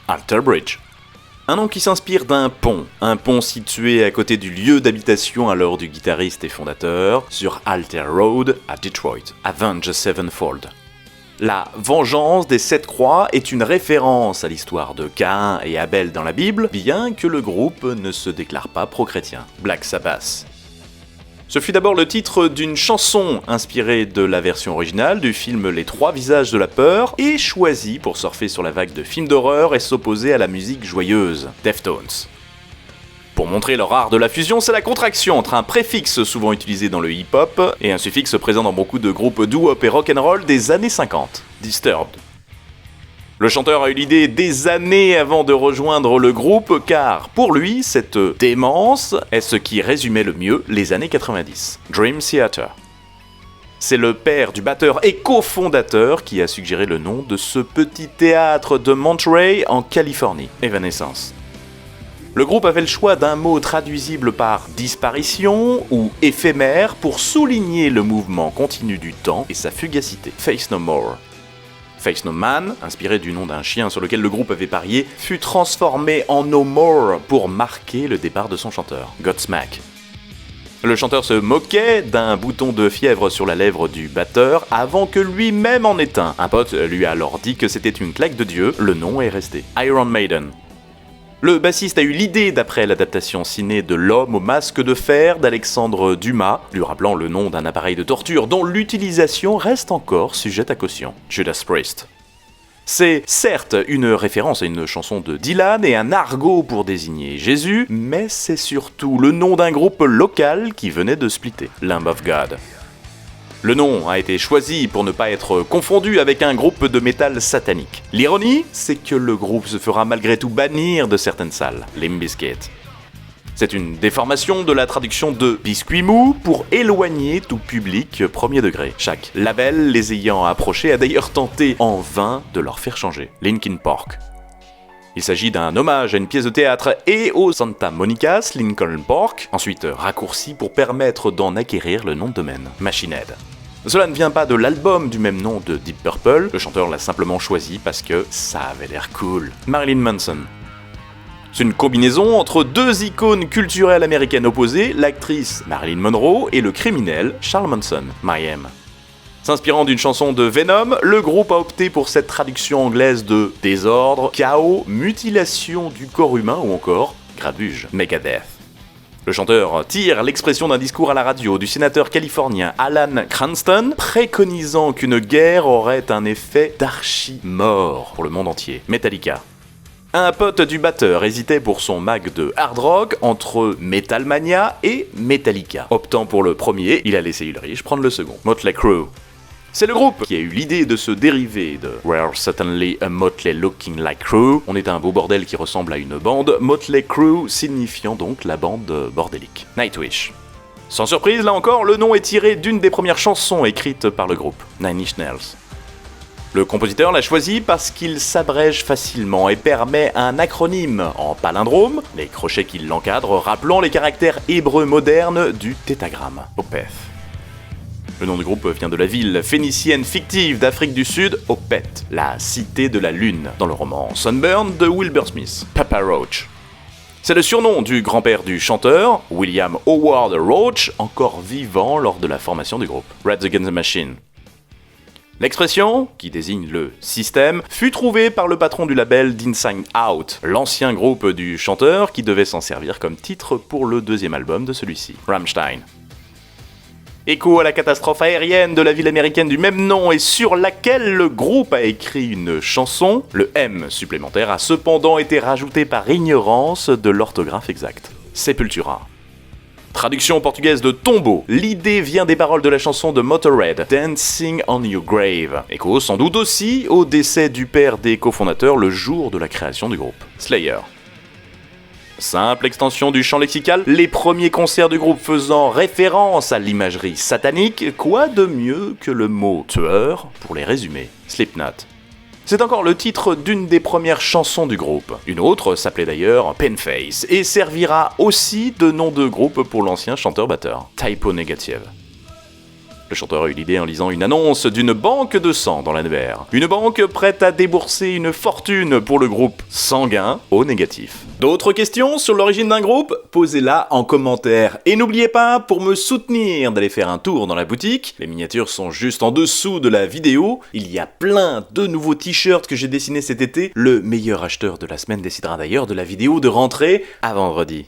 Alter Bridge. Un nom qui s'inspire d'un pont situé à côté du lieu d'habitation alors du guitariste et fondateur, sur Alter Road à Detroit, Avenged Sevenfold. La vengeance des 7 croix est une référence à l'histoire de Caïn et Abel dans la Bible, bien que le groupe ne se déclare pas pro-chrétien. Black Sabbath. Ce fut d'abord le titre d'une chanson inspirée de la version originale du film Les 3 visages de la peur et choisi pour surfer sur la vague de films d'horreur et s'opposer à la musique joyeuse, Deftones. Pour montrer leur art de la fusion, c'est la contraction entre un préfixe souvent utilisé dans le hip-hop et un suffixe présent dans beaucoup de groupes doo-wop et rock'n'roll des années 50, Disturbed. Le chanteur a eu l'idée des années avant de rejoindre le groupe car, pour lui, cette démence est ce qui résumait le mieux les années 90, Dream Theater. C'est le père du batteur et cofondateur qui a suggéré le nom de ce petit théâtre de Monterey en Californie, Evanescence. Le groupe avait le choix d'un mot traduisible par disparition ou éphémère pour souligner le mouvement continu du temps et sa fugacité, Face No More. Face No Man, inspiré du nom d'un chien sur lequel le groupe avait parié, fut transformé en No More pour marquer le départ de son chanteur, Godsmack. Le chanteur se moquait d'un bouton de fièvre sur la lèvre du batteur avant que lui-même en ait un. Un pote lui a alors dit que c'était une claque de Dieu, le nom est resté. Iron Maiden. Le bassiste a eu l'idée d'après l'adaptation ciné de L'homme au masque de fer d'Alexandre Dumas, lui rappelant le nom d'un appareil de torture dont l'utilisation reste encore sujette à caution, Judas Priest. C'est certes une référence à une chanson de Dylan et un argot pour désigner Jésus, mais c'est surtout le nom d'un groupe local qui venait de splitter, Lamb of God. Le nom a été choisi pour ne pas être confondu avec un groupe de métal satanique. L'ironie, c'est que le groupe se fera malgré tout bannir de certaines salles, Limp Bizkit. C'est une déformation de la traduction de biscuit mou pour éloigner tout public premier degré. Chaque label les ayant approchés a d'ailleurs tenté en vain de leur faire changer. Linkin Park. Il s'agit d'un hommage à une pièce de théâtre et au Santa Monica's Lincoln Park, ensuite raccourci pour permettre d'en acquérir le nom de domaine, Machine Head. Cela ne vient pas de l'album du même nom de Deep Purple, le chanteur l'a simplement choisi parce que ça avait l'air cool. Marilyn Manson. C'est une combinaison entre deux icônes culturelles américaines opposées, l'actrice Marilyn Monroe et le criminel Charles Manson, Mayhem. S'inspirant d'une chanson de Venom, le groupe a opté pour cette traduction anglaise de désordre, chaos, mutilation du corps humain ou encore grabuge, Megadeth. Le chanteur tire l'expression d'un discours à la radio du sénateur californien Alan Cranston, préconisant qu'une guerre aurait un effet d'archi-mort pour le monde entier. Metallica. Un pote du batteur hésitait pour son mag de hard rock entre Metalmania et Metallica. Optant pour le premier, il a laissé Ulrich prendre le second. Motley Crue. C'est le groupe qui a eu l'idée de se dériver de We're certainly a Motley looking like crew. On est un beau bordel qui ressemble à une bande, Motley Crue signifiant donc la bande bordélique. Nightwish. Sans surprise, là encore, le nom est tiré d'une des premières chansons écrites par le groupe, Nine Inch Nails. Le compositeur l'a choisi parce qu'il s'abrège facilement et permet un acronyme en palindrome, les crochets qui l'encadrent rappelant les caractères hébreux modernes du tétragramme, Opeth. Le nom du groupe vient de la ville phénicienne fictive d'Afrique du Sud, Opeth, la cité de la lune, dans le roman Sunburn de Wilbur Smith, Papa Roach. C'est le surnom du grand-père du chanteur, William Howard Roach, encore vivant lors de la formation du groupe, Rage Against the Machine. L'expression, qui désigne le système, fut trouvée par le patron du label d'Inside Out, l'ancien groupe du chanteur qui devait s'en servir comme titre pour le deuxième album de celui-ci, Rammstein. Écho à la catastrophe aérienne de la ville américaine du même nom et sur laquelle le groupe a écrit une chanson, le M supplémentaire a cependant été rajouté par ignorance de l'orthographe exacte. Sepultura. Traduction portugaise de tombeau, l'idée vient des paroles de la chanson de Motörhead, Dancing on Your Grave. Écho sans doute aussi au décès du père des cofondateurs le jour de la création du groupe, Slayer. Simple extension du champ lexical, les premiers concerts du groupe faisant référence à l'imagerie satanique, quoi de mieux que le mot tueur pour les résumer, Slipknot. C'est encore le titre d'une des premières chansons du groupe. Une autre s'appelait d'ailleurs Penface et servira aussi de nom de groupe pour l'ancien chanteur-batteur, Typo Negative. Le chanteur a eu l'idée en lisant une annonce d'une banque de sang dans l'annuaire. Une banque prête à débourser une fortune pour le groupe sanguin au négatif. D'autres questions sur l'origine d'un groupe? Posez-la en commentaire. Et n'oubliez pas, pour me soutenir, d'aller faire un tour dans la boutique. Les miniatures sont juste en dessous de la vidéo. Il y a plein de nouveaux t-shirts que j'ai dessinés cet été. Le meilleur acheteur de la semaine décidera d'ailleurs de la vidéo de rentrée à vendredi.